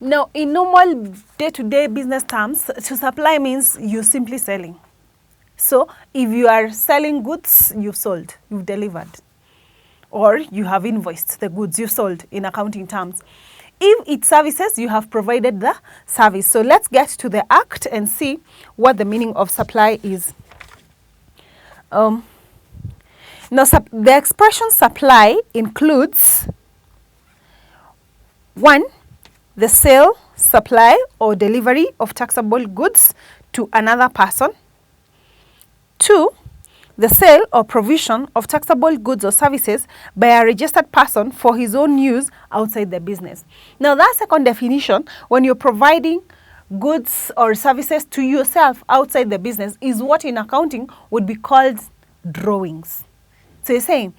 Now, in normal day-to-day business terms, to supply means you're simply selling. So, if you are selling goods, you've sold, you've delivered, or you have invoiced the goods you've sold in accounting terms. If it's services, you have provided the service. So, let's get to the act and see what the meaning of supply is. Now, the expression supply includes 1. The sale, supply, or delivery of taxable goods to another person. 2. The sale or provision of taxable goods or services by a registered person for his own use outside the business. Now, that second definition, when you're providing goods or services to yourself outside the business, is what in accounting would be called drawings. So, you're saying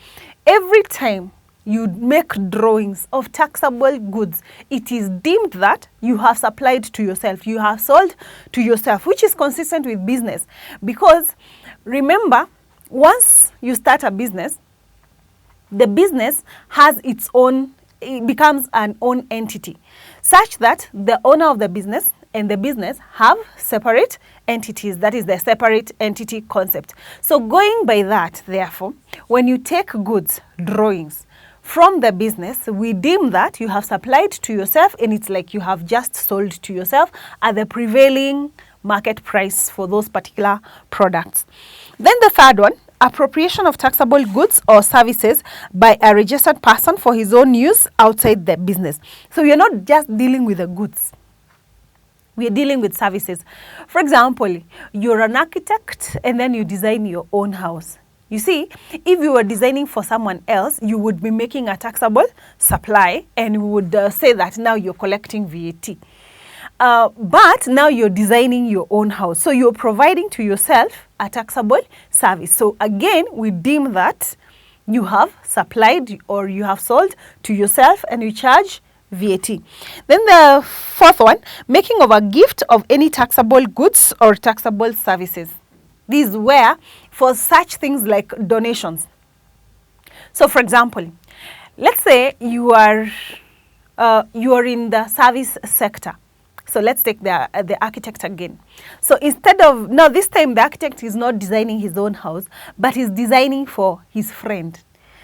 every time you make drawings of taxable goods, it is deemed that you have supplied to yourself, you have sold to yourself, which is consistent with business. Because remember, once you start a business, the business has its own, it becomes an own entity, such that the owner of the business and the business have separate entities. That is the separate entity concept. So going by that, therefore, when you take goods, drawings, from the business, we deem that you have supplied to yourself, and it's like you have just sold to yourself at the prevailing market price for those particular products. Then the third one, appropriation of taxable goods or services by a registered person for his own use outside the business. So we are not just dealing with the goods, we are dealing with services. For example, you're an architect and then you design your own house. You see, if you were designing for someone else, you would be making a taxable supply, and we would say that now you're collecting VAT. But now you're designing your own house. So you're providing to yourself a taxable service. So again, we deem that you have supplied or you have sold to yourself, and you charge VAT. Then the fourth one, making of a gift of any taxable goods or taxable services. These were for such things like donations. So for example, let's say you are in the service sector. So let's take the architect again. So instead of, now this time the architect is not designing his own house, but he's designing for his friend.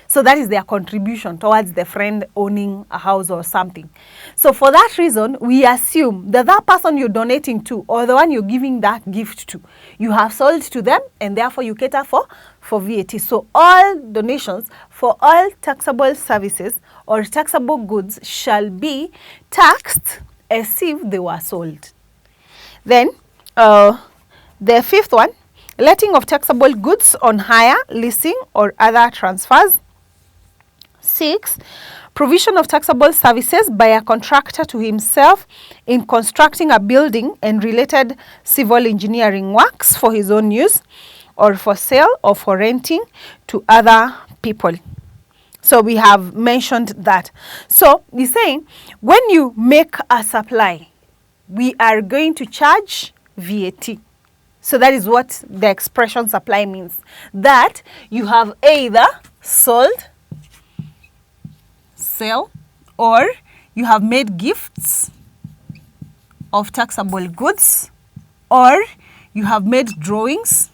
So that is their contribution towards the friend owning a house or something. So for that reason, we assume that that person you're donating to, or the one you're giving that gift to, you have sold to them, and therefore you cater for VAT. So all donations for all taxable services or taxable goods shall be taxed as if they were sold. Then the fifth one, letting of taxable goods on hire, leasing, or other transfers. 6. Provision of taxable services by a contractor to himself in constructing a building and related civil engineering works for his own use, or for sale, or for renting to other people. So we have mentioned that. So we're saying when you make a supply, we are going to charge VAT. So that is what the expression supply means, that you have either sold, sell, or you have made gifts of taxable goods, or you have made drawings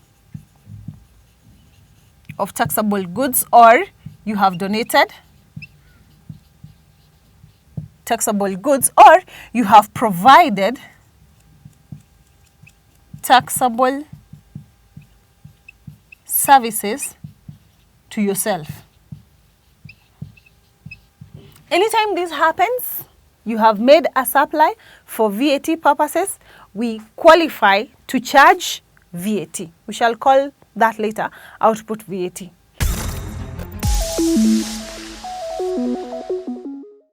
of taxable goods, or you have donated taxable goods, or you have provided taxable services to yourself. Anytime this happens, you have made a supply for VAT purposes, we qualify to charge VAT. We shall call that later output VAT.